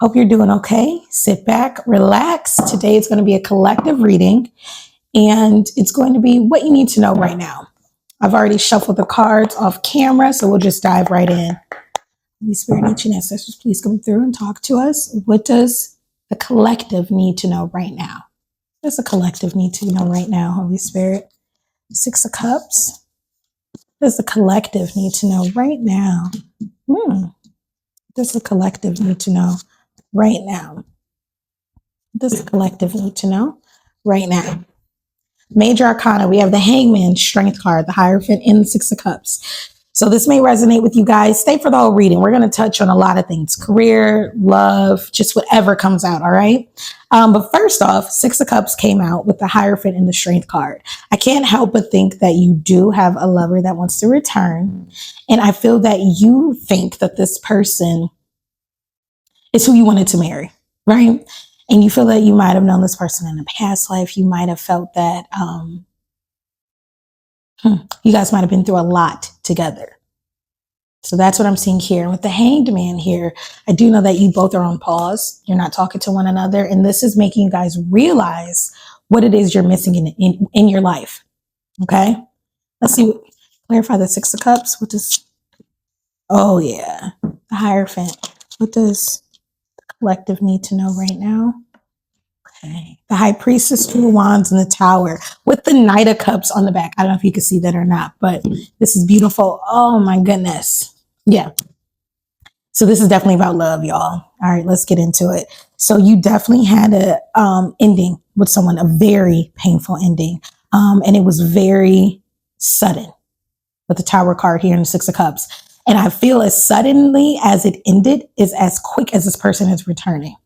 Hope you're doing okay. Sit back, relax. Today it's going to be a collective reading, and it's going to be what you need to know right now. I've already shuffled the cards off camera, so we'll just dive right in. Holy Spirit, ancient ancestors, please come through and talk to us. What does the collective need to know right now? What does the collective need to know right now, Holy Spirit? Six of Cups. What does the collective need to know right now? What does the collective need to know right now? What does the collective need to know right now? Major Arcana, we have the Hangman, Strength card, the Hierophant, and the Six of Cups. So this may resonate with you guys. Stay for the whole reading. We're going to touch on a lot of things: career, love, just whatever comes out, all right? But first off, Six of Cups came out with the Hierophant and the Strength card. I can't help but think that you do have a lover that wants to return. And I feel that you think that this person is who you wanted to marry, right? And you feel that you might have known this person in a past life. You might have felt that you guys might have been through a lot together. So that's what I'm seeing here. And with the Hanged Man here, I do know that you both are on pause. You're not talking to one another. And this is making you guys realize what it is you're missing in your life. Okay? Let's see. Clarify the Six of Cups. What does, oh yeah, the Hierophant. What does the collective need to know right now? Okay. The High Priestess, Two of Wands, and the Tower with the Knight of Cups on the back. I don't know if you can see that or not, but this is beautiful. Oh my goodness. Yeah. So this is definitely about love, y'all. All right, let's get into it. So you definitely had a ending with someone, a very painful ending. And it was very sudden with the Tower card here in the Six of Cups. And I feel as suddenly as it ended is as quick as this person is returning.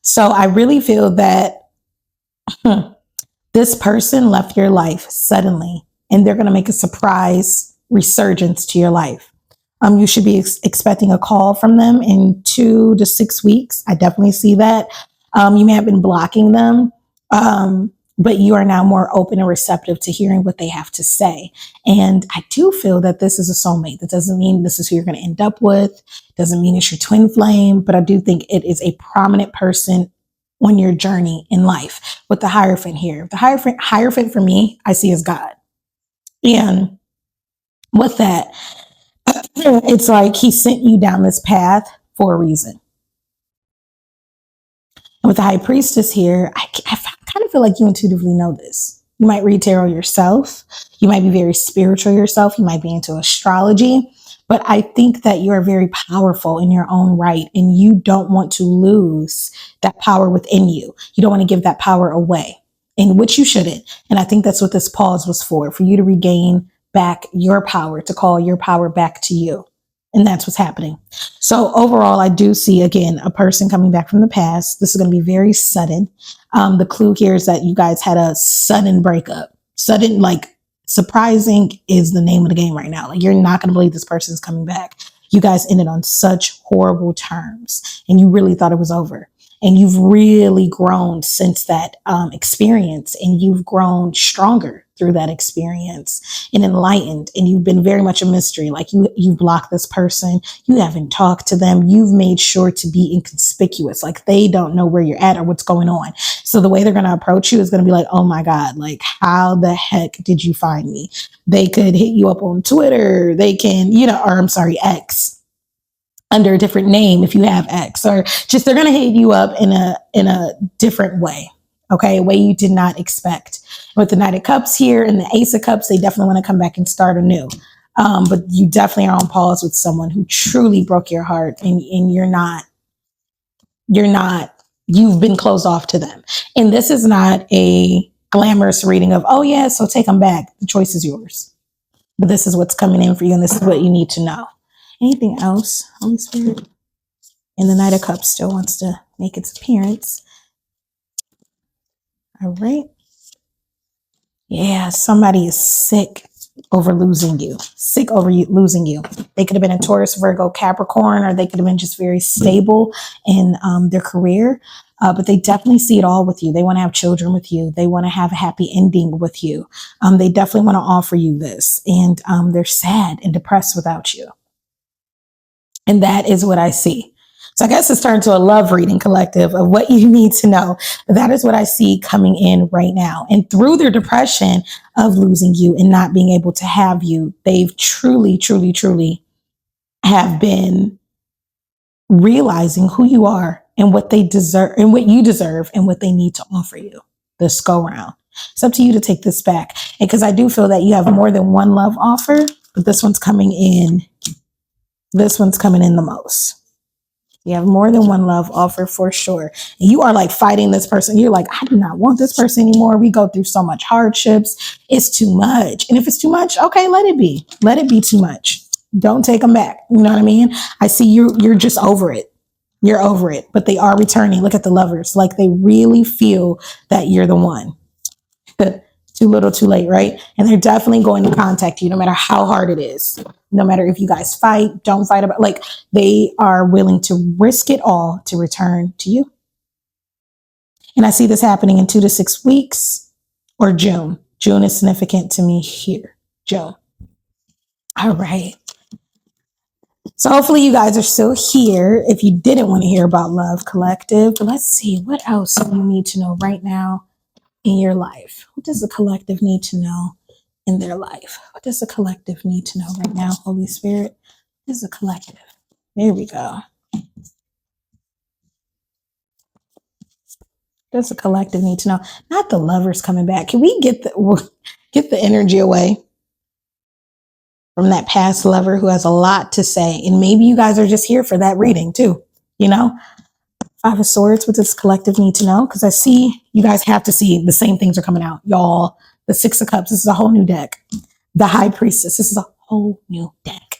So I really feel that this person left your life suddenly, and they're going to make a surprise resurgence to your life. You should be expecting a call from them in 2 to 6 weeks. I definitely see that. You may have been blocking them, but you are now more open and receptive to hearing what they have to say. And I do feel that this is a soulmate. That doesn't mean this is who you're going to end up with. Doesn't mean it's your twin flame, but I do think it is a prominent person on your journey in life. With the Hierophant here, the Hierophant for me, I see as God. And with that, it's like he sent you down this path for a reason. And with the High Priestess here, I kind of feel like you intuitively know this. You might read tarot yourself. You might be very spiritual yourself. You might be into astrology. But I think that you are very powerful in your own right, and you don't want to lose that power within you. You don't want to give that power away, in which you shouldn't. And I think that's what this pause was for you to regain back your power, to call your power back to you. And that's what's happening. So overall, I do see, again, a person coming back from the past. This is going to be very sudden. The clue here is that you guys had a sudden breakup. Sudden, like, surprising is the name of the game right now. Like, you're not going to believe this person is coming back. You guys ended on such horrible terms, and you really thought it was over. And you've really grown since that experience, and you've grown stronger through that experience and enlightened. And you've been very much a mystery. Like you've blocked this person. You haven't talked to them. You've made sure to be inconspicuous. Like they don't know where you're at or what's going on. So the way they're going to approach you is going to be like, oh my God, like how the heck did you find me? They could hit you up on Twitter. They can, X, under a different name if you have X, or just they're going to hit you up in a different way. Okay, a way you did not expect. With the Knight of Cups here and the Ace of Cups, they definitely want to come back and start anew. But you definitely are on pause with someone who truly broke your heart, and you've been closed off to them. And this is not a glamorous reading of, oh yeah, so take them back. The choice is yours. But this is what's coming in for you, and this is what you need to know. Anything else, Holy Spirit? And the Knight of Cups still wants to make its appearance. All right. Yeah, somebody is sick over losing you. Sick over losing you. They could have been a Taurus, Virgo, Capricorn, or they could have been just very stable in their career. But they definitely see it all with you. They want to have children with you. They want to have a happy ending with you. They definitely want to offer you this. And they're sad and depressed without you. And that is what I see. So I guess it's turned to a love reading collective of what you need to know. But that is what I see coming in right now. And through their depression of losing you and not being able to have you, they've truly, truly, truly have been realizing who you are and what they deserve and what you deserve and what they need to offer you this go round. It's up to you to take this back. And because I do feel that you have more than one love offer, but this one's coming in. This one's coming in the most. You have more than one love offer for sure. And you are like fighting this person. You're like, I do not want this person anymore. We go through so much hardships. It's too much. And if it's too much, okay, let it be. Let it be too much. Don't take them back. You know what I mean? I see you're just over it. You're over it. But they are returning. Look at the lovers. Like they really feel that you're the one. Too little, too late, right? And they're definitely going to contact you no matter how hard it is. No matter if you guys fight, don't fight about, like they are willing to risk it all to return to you. And I see this happening in 2 to 6 weeks or June. June is significant to me here. June. All right. So hopefully you guys are still here. If you didn't want to hear about Love Collective, let's see what else you need to know right now in your life. What does the collective need to know in their life? What does the collective need to know right now, Holy Spirit? What is the collective? There we go. What does the collective need to know? Not the lovers coming back. Can we get the energy away from that past lover who has a lot to say? And maybe you guys are just here for that reading too. You know, 5 of Swords, what does collective need to know? Because I see you guys have to see the same things are coming out. Y'all, the 6 of Cups, this is a whole new deck. The High Priestess, this is a whole new deck.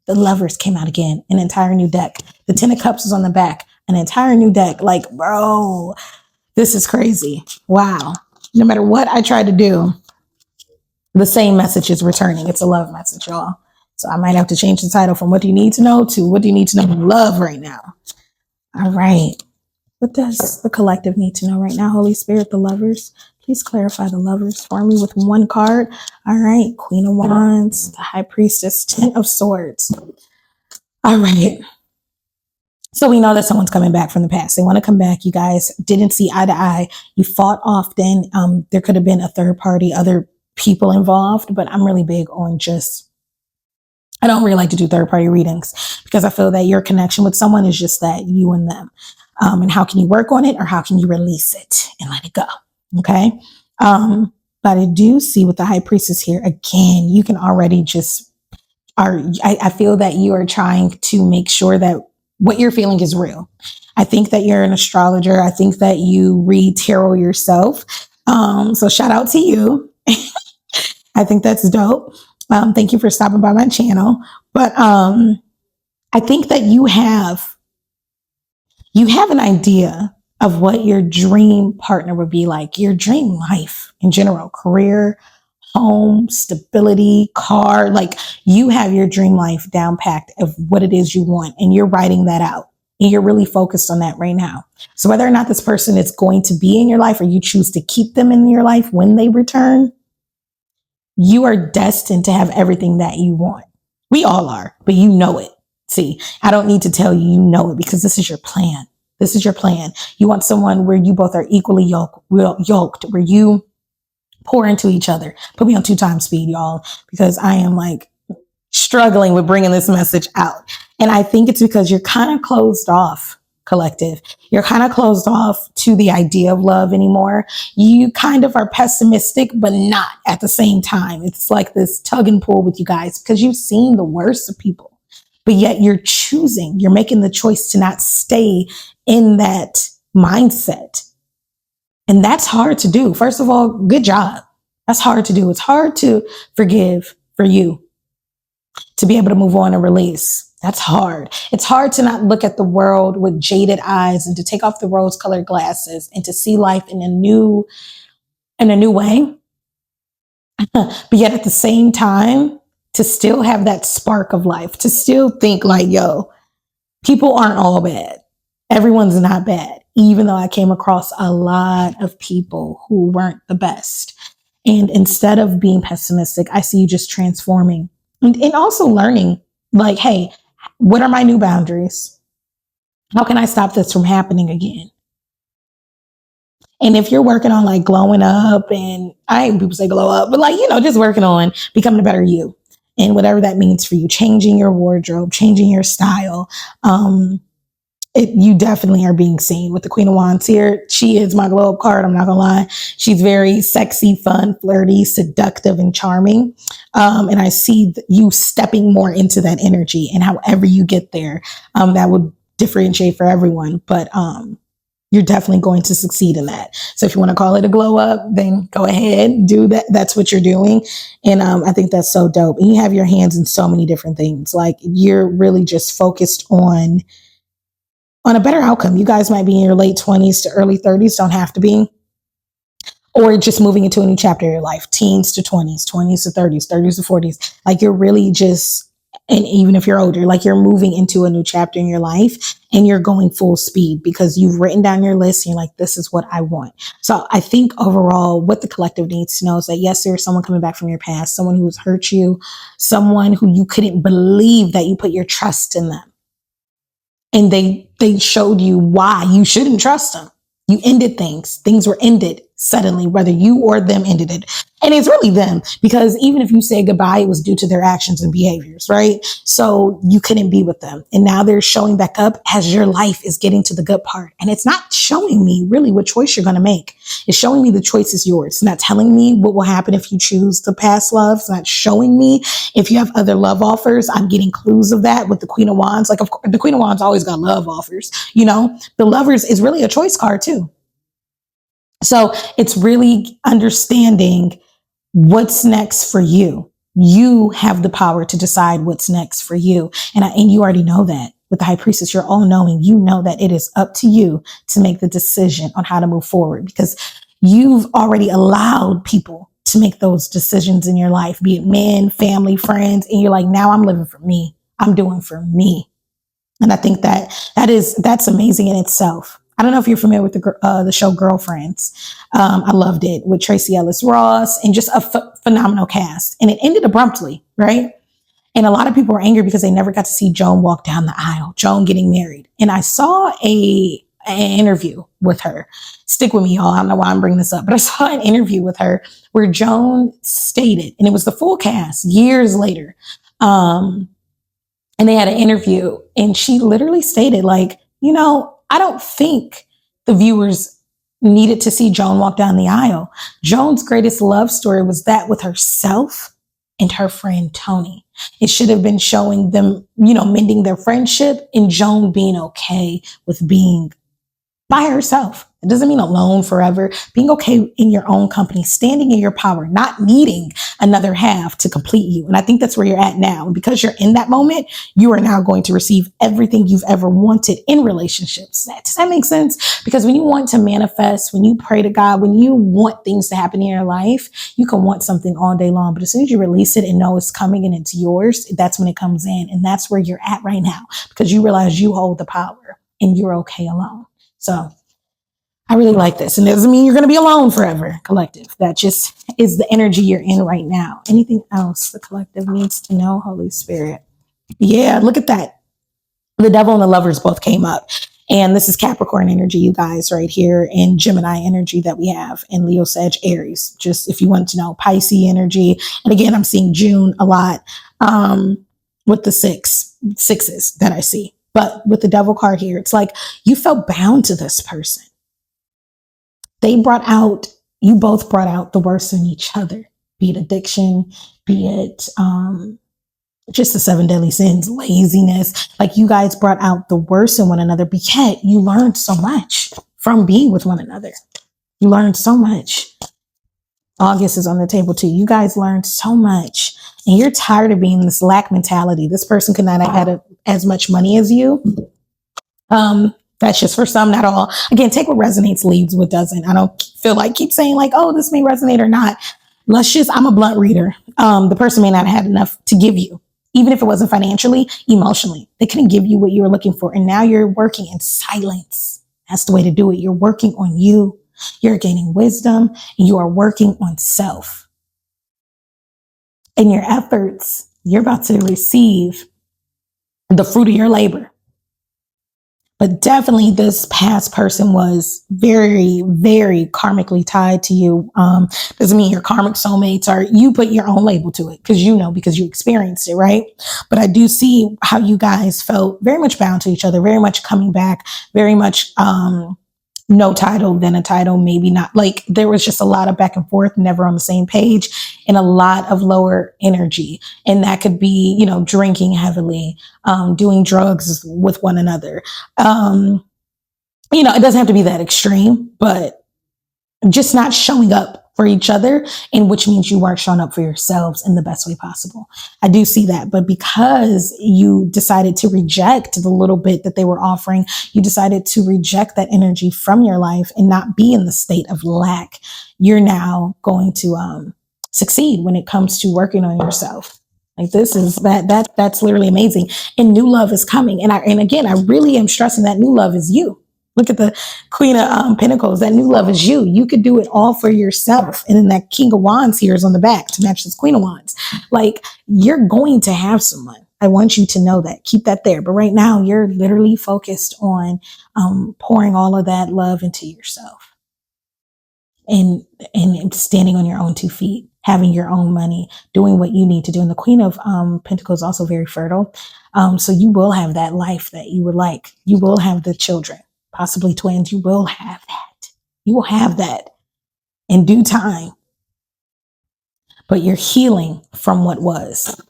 The Lovers came out again, an entire new deck. The 10 of Cups is on the back, an entire new deck. Like, bro, this is crazy. Wow. No matter what I try to do, the same message is returning. It's a love message, y'all. So I might have to change the title from What Do You Need to Know to What Do You Need to Know in Love right now. All right. What does the collective need to know right now, Holy Spirit, the lovers? Please clarify the lovers for me with one card. All right. Queen of Wands, the High Priestess, 10 of Swords. All right. So we know that someone's coming back from the past. They want to come back. You guys didn't see eye to eye. You fought often. There could have been a third party, other people involved, but I'm really big on I don't really like to do third party readings because I feel that your connection with someone is just that, you and them. And how can you work on it or how can you release it and let it go? Okay. But I do see with the High Priestess here, again, you can already I feel that you are trying to make sure that what you're feeling is real. I think that you're an astrologer. I think that you read tarot yourself. So shout out to you. I think that's dope. Thank you for stopping by my channel. But I think that you have an idea of what your dream partner would be like, your dream life in general, career, home, stability, car. Like you have your dream life down packed of what it is you want, and you're writing that out. And you're really focused on that right now. So whether or not this person is going to be in your life or you choose to keep them in your life when they return, you are destined to have everything that you want. We all are, but you know it. See, I don't need to tell you, you know it because this is your plan. This is your plan. You want someone where you both are equally yoked, where you pour into each other. Put me on 2 times speed, y'all, because I am like struggling with bringing this message out. And I think it's because you're kind of closed off, collective. You're kind of closed off to the idea of love anymore. You kind of are pessimistic, but not at the same time. It's like this tug and pull with you guys because you've seen the worst of people, but yet you're making the choice to not stay in that mindset. And that's hard to do. First of all, good job. That's hard to do. It's hard to forgive for you, to be able to move on and release. That's hard. It's hard to not look at the world with jaded eyes and to take off the rose-colored glasses and to see life in a new way. But yet at the same time, to still have that spark of life, to still think like, yo, people aren't all bad. Everyone's not bad. Even though I came across a lot of people who weren't the best. And instead of being pessimistic, I see you just transforming and also learning like, hey, what are my new boundaries? How can I stop this from happening again? And if you're working on like glowing up, and I hate people say glow up, but like, just working on becoming a better you and whatever that means for you, changing your wardrobe, changing your style. You definitely are being seen with the Queen of Wands here. She is my glow up card. I'm not gonna lie. She's very sexy, fun, flirty, seductive, and charming. And I see you stepping more into that energy, and however you get there, that would differentiate for everyone. But you're definitely going to succeed in that. So if you want to call it a glow up, then go ahead, do that. That's what you're doing. And I think that's so dope. And you have your hands in so many different things. Like you're really just focused on a better outcome. You guys might be in your late 20s to early 30s, don't have to be, or just moving into a new chapter of your life, teens to 20s, 20s to 30s, 30s to 40s. Like you're really just, and even if you're older, like you're moving into a new chapter in your life and you're going full speed because you've written down your list and you're like, this is what I want. So I think overall what the collective needs to know is that yes, there's someone coming back from your past, someone who's hurt you, someone who you couldn't believe that you put your trust in them. And they showed you why you shouldn't trust them. You ended things. Things were ended suddenly, whether you or them ended it. And it's really them, because even if you say goodbye, it was due to their actions and behaviors, right? So you couldn't be with them. And now they're showing back up as your life is getting to the good part. And it's not showing me really what choice you're going to make. It's showing me the choice is yours. It's not telling me what will happen if you choose the past love. It's not showing me if you have other love offers. I'm getting clues of that with the Queen of Wands. Like, of course, the Queen of Wands always got love offers. The Lovers is really a choice card too. So it's really understanding what's next for you. You have the power to decide what's next for you. And you already know that with the High Priestess, you're all knowing, you know that it is up to you to make the decision on how to move forward, because you've already allowed people to make those decisions in your life, be it men, family, friends. And you're like, now I'm living for me. I'm doing for me. And I think that's amazing in itself. I don't know if you're familiar with the show Girlfriends. I loved it with Tracy Ellis Ross and just a phenomenal cast. And it ended abruptly, right? And a lot of people were angry because they never got to see Joan walk down the aisle, Joan getting married. And I saw an interview with her. Stick with me, y'all. I don't know why I'm bringing this up, but I saw an interview with her where Joan stated, and it was the full cast years later. And they had an interview and she literally stated like, I don't think the viewers needed to see Joan walk down the aisle. Joan's greatest love story was that with herself and her friend Tony. It should have been showing them, mending their friendship and Joan being okay with being by herself. It doesn't mean alone forever. Being okay in your own company, standing in your power, not needing another half to complete you. And I think that's where you're at now. And because you're in that moment, you are now going to receive everything you've ever wanted in relationships. Does that make sense? Because when you want to manifest, when you pray to God, when you want things to happen in your life, you can want something all day long. But as soon as you release it and know it's coming and it's yours, that's when it comes in. And that's where you're at right now, because you realize you hold the power and you're okay alone. So I really like this. And it doesn't mean you're going to be alone forever, collective. That just is the energy you're in right now. Anything else the collective needs to know, Holy Spirit? Yeah, look at that. The Devil and the Lovers both came up. And this is Capricorn energy, you guys, right here, and Gemini energy that we have, and Leo, Sag, Aries. Just if you want to know, Pisces energy. And again, I'm seeing June a lot with the sixes that I see. But with the Devil card here, it's like you felt bound to this person. You both brought out the worst in each other, be it addiction, be it just the 7 deadly sins, laziness. Like you guys brought out the worst in one another, but yet you learned so much from being with one another. You learned so much. August is on the table too. You guys learned so much, and you're tired of being this lack mentality. This person could not have had as much money as you. That's just for some, not all. Again, take what resonates, leaves what doesn't. I don't feel like keep saying like, oh, this may resonate or not. I'm a blunt reader. The person may not have had enough to give you, even if it wasn't financially, emotionally. They couldn't give you what you were looking for. And now you're working in silence. That's the way to do it. You're working on you. You're gaining wisdom, and you are working on self. In your efforts, you're about to receive the fruit of your labor. But definitely this past person was very, very karmically tied to you. Doesn't mean your karmic soulmates are, you put your own label to it because because you experienced it, right? But I do see how you guys felt very much bound to each other, very much coming back, very much, no title, then a title, maybe not. Like there was just a lot of back and forth, never on the same page, and a lot of lower energy. And that could be, drinking heavily, doing drugs with one another. It doesn't have to be that extreme, but just not showing up for each other, and which means you weren't showing up for yourselves in the best way possible. I do see that. But because you decided to reject the little bit that they were offering, you decided to reject that energy from your life and not be in the state of lack. You're now going to succeed when it comes to working on yourself. Like this is that's literally amazing. And new love is coming. And again, I really am stressing that new love is you. Look at the Queen of Pentacles. That new love is you. You could do it all for yourself. And then that King of Wands here is on the back to match this Queen of Wands. Like you're going to have someone. I want you to know that. Keep that there. But right now you're literally focused on pouring all of that love into yourself and standing on your own 2 feet, having your own money, doing what you need to do. And the Queen of Pentacles is also very fertile. So you will have that life that you would like. You will have the children. Possibly twins, you will have that. You will have that in due time. But you're healing from what was.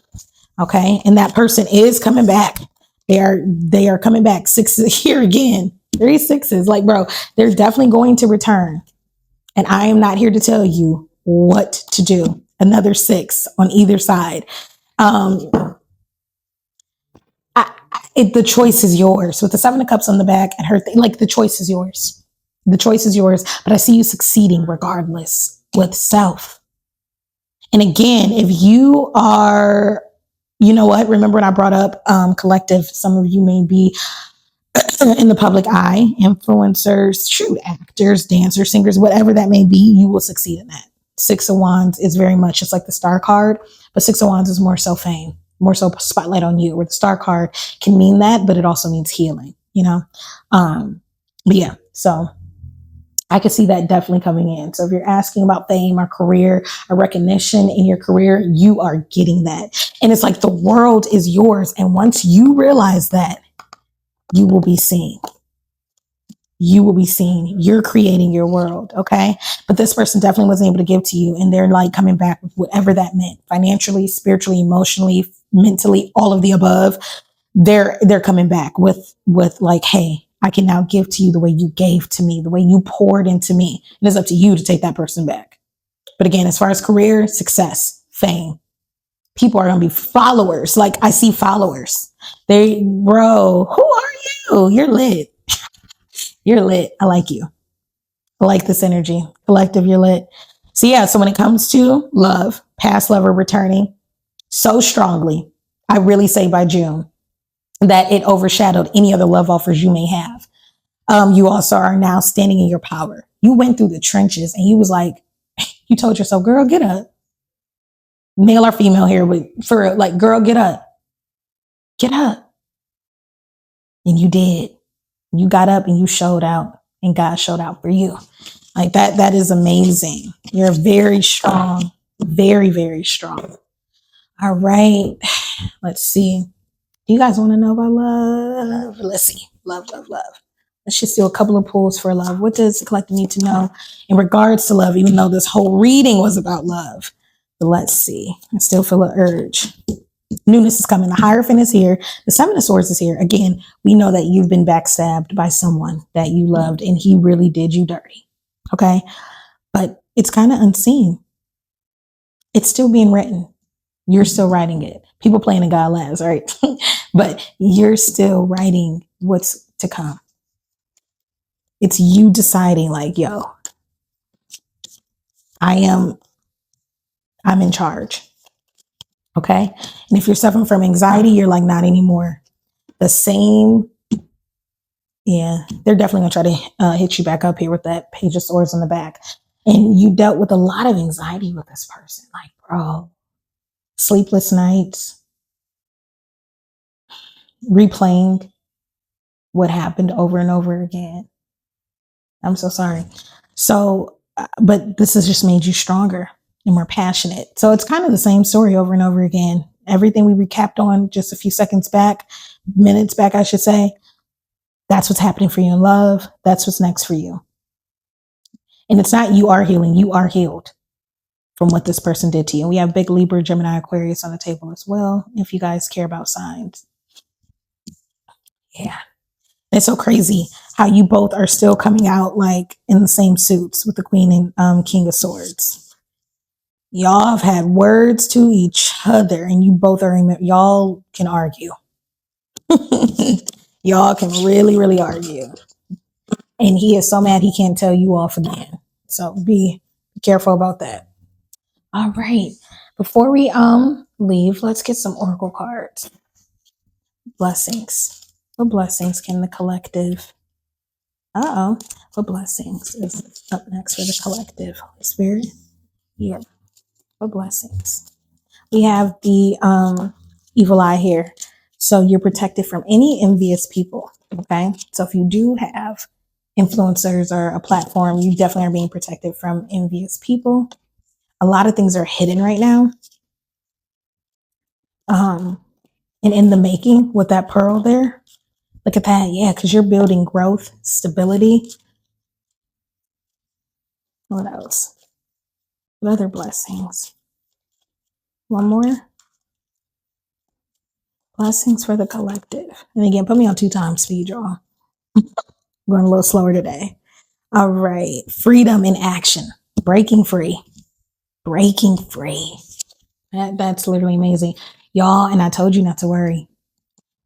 Okay. And that person is coming back. They are coming back. 6 here again. 3 6s. Like, bro, they're definitely going to return. And I am not here to tell you what to do. Another 6 on either side. The choice is yours. With the 7 of Cups on the back and her like the choice is yours. The choice is yours. But I see you succeeding regardless with self. And again, if you are, you know what? Remember when I brought up collective? Some of you may be in the public eye, influencers, actors, dancers, singers, whatever that may be, you will succeed in that. 6 of Wands is very much just like the Star card, but 6 of Wands is more so fame, more so spotlight on you, where the Star card can mean that, but it also means healing, but yeah, so I could see that definitely coming in. So if you're asking about fame or career or recognition in your career, you are getting that. And it's like the world is yours. And once you realize that, you will be seen. You will be seen. You're creating your world. Okay. But this person definitely wasn't able to give to you. And they're like coming back with whatever that meant, financially, spiritually, emotionally, mentally, all of the above. They're coming back with like, hey, I can now give to you the way you gave to me, the way you poured into me. And it's up to you to take that person back. But again, as far as career, success, fame, people are going to be followers. Like I see followers. Bro, who are you? You're lit. You're lit. I like you. I like this energy. Collective, you're lit. So yeah, so when it comes to love, past lover returning so strongly, I really say by June that it overshadowed any other love offers you may have. You also are now standing in your power. You went through the trenches and you was like, you told yourself, girl, get up. Male or female here, but for like, girl, get up. Get up. And you did. You got up and you showed out, and God showed out for you. Like that is amazing. You're very strong. Very, very strong. All right. Let's see. Do you guys want to know about love? Let's see. Love, love, love. Let's just do a couple of pulls for love. What does the collective need to know in regards to love, even though this whole reading was about love? But let's see. I still feel an urge. Newness is coming. The Hierophant is here. The 7 of Swords is here. Again, we know that you've been backstabbed by someone that you loved and he really did you dirty. Okay. But it's kind of unseen. It's still being written. You're still writing it. People playing in God laughs, right? But you're still writing what's to come. It's you deciding like, yo, I'm in charge. Okay. And if you're suffering from anxiety, you're like, not anymore. The same. Yeah, they're definitely going to try to hit you back up here with that Page of Swords on the back. And you dealt with a lot of anxiety with this person. Like, bro, sleepless nights, replaying what happened over and over again. I'm so sorry. So, but this has just made you stronger and more passionate. So it's kind of the same story over and over again. Everything we recapped on just a few minutes back, I should say. That's what's happening for you in love. That's what's next for you. And it's not you are healing, you are healed from what this person did to you. We have big Libra, Gemini, Aquarius on the table as well, if you guys care about signs. Yeah. It's so crazy how you both are still coming out like in the same suits with the Queen and King of Swords. Y'all have had words to each other and you both are, y'all can argue. Y'all can really, really argue. And he is so mad he can't tell you off again. So be careful about that. All right. Before we leave, let's get some oracle cards. Blessings. What blessings can the collective? What blessings is up next for the collective? Holy Spirit. Yeah. What blessings? We have the evil eye here. So you're protected from any envious people. Okay. So if you do have influencers or a platform, you definitely are being protected from envious people. A lot of things are hidden right now. And in the making with that pearl there, look at that. Yeah, because you're building growth, stability. What else? What other blessings? One more. Blessings for the collective. And again, put me on 2 times speed, y'all. I'm going a little slower today. All right. Freedom in action. Breaking free. Breaking free. That's literally amazing. Y'all, and I told you not to worry.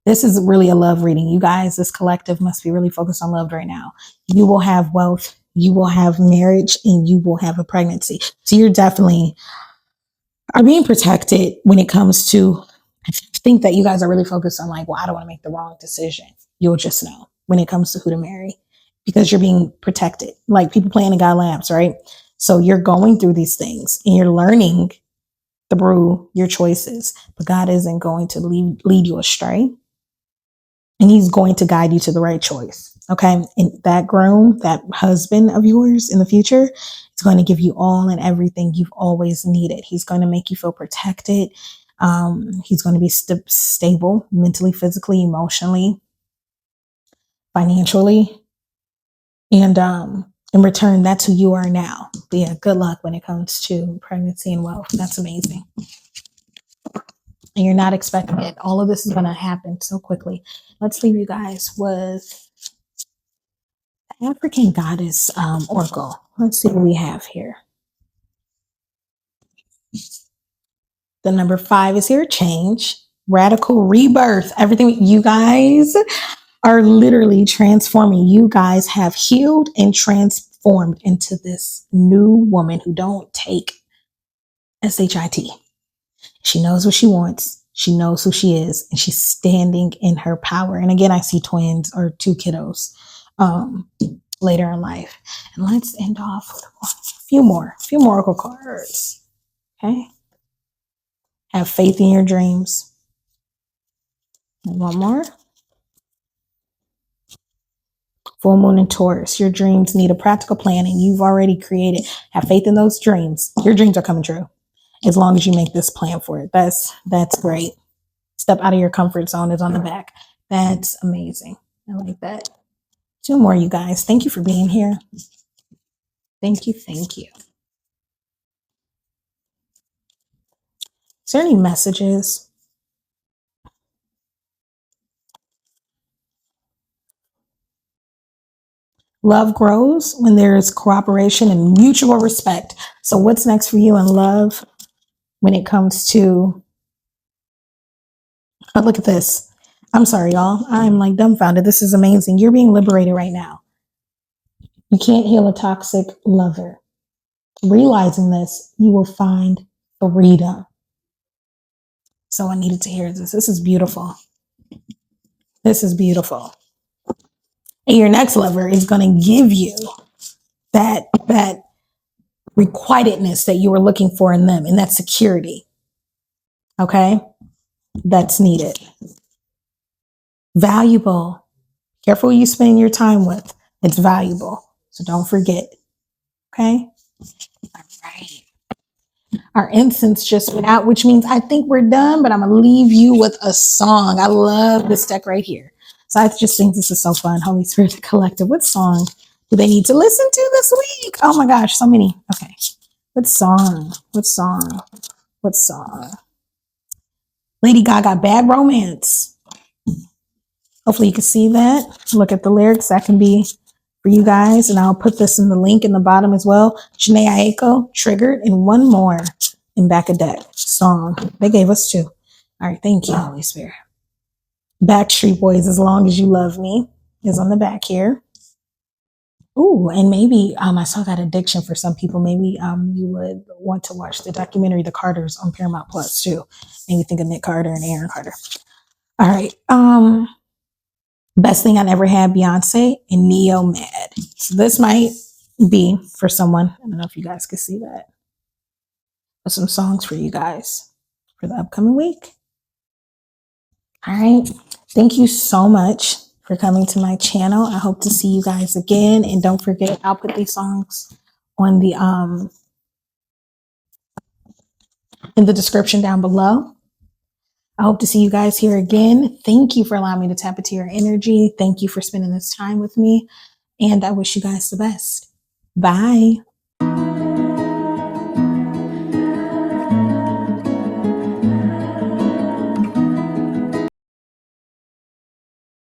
This is really a love reading. You guys, this collective must be really focused on love right now. You will have wealth, you will have marriage, and you will have a pregnancy. So you're definitely are being protected when it comes to, I think that you guys are really focused on like, well, I don't want to make the wrong decision. You'll just know when it comes to who to marry because you're being protected. Like people playing in God lamps, right? So you're going through these things and you're learning through your choices, but God isn't going to lead you astray. And he's going to guide you to the right choice. Okay. And that groom, that husband of yours in the future, is going to give you all and everything you've always needed. He's going to make you feel protected. He's going to be stable mentally, physically, emotionally, financially. And in return, that's who you are now. But yeah, good luck when it comes to pregnancy and wealth. That's amazing. And you're not expecting it. All of this is going to happen so quickly. Let's leave you guys with African goddess oracle. Let's see what we have here. The number 5 is here. Change, radical rebirth. Everything you guys are literally transforming. You guys have healed and transformed into this new woman who don't take SHIT. She knows what she wants. She knows who she is, and she's standing in her power. And again, I see twins or 2 kiddos later in life. And let's end off with a few more oracle cards. Okay. Have faith in your dreams. And one more. Full moon and Taurus. Your dreams need a practical plan and you've already created. Have faith in those dreams. Your dreams are coming true as long as you make this plan for it. That's great. Step out of your comfort zone is on the back. That's amazing. I like that. 2 more, you guys. Thank you for being here. Thank you. Thank you. Is there any messages? Love grows when there is cooperation and mutual respect. So what's next for you in love when it comes to, oh, look at this. I'm sorry, y'all. I'm like dumbfounded. This is amazing. You're being liberated right now. You can't heal a toxic lover. Realizing this, you will find freedom. So I needed to hear this. This is beautiful. This is beautiful. And your next lover is going to give you that requitedness that you were looking for in them and that security. Okay? That's needed. Valuable. Careful who you spend your time with. It's valuable. So don't forget. Okay? All right. Our incense just went out, which means I think we're done, but I'm going to leave you with a song. I love this deck right here. So I just think this is so fun. Holy Spirit, the Collective. What song do they need to listen to this week? Oh my gosh, so many. Okay. What song? What song? What song? Lady Gaga, Bad Romance. Hopefully you can see that. Look at the lyrics. That can be for you guys. And I'll put this in the link in the bottom as well. Jhene Aiko, Triggered, and one more in Back of Deck song. They gave us two. All right. Thank you, Holy Spirit. Backstreet Boys, As Long As You Love Me is on the back here. Ooh, and maybe I saw that addiction for some people. Maybe you would want to watch the documentary The Carters on Paramount Plus too. Maybe think of Nick Carter and Aaron Carter. All right. Best Thing I Never Had, Beyonce, and Neo Mad. So this might be for someone. I don't know if you guys can see that. But some songs for you guys for the upcoming week. All right. Thank you so much for coming to my channel. I hope to see you guys again. And don't forget, I'll put these songs on the in the description down below. I hope to see you guys here again. Thank you for allowing me to tap into your energy. Thank you for spending this time with me. And I wish you guys the best. Bye.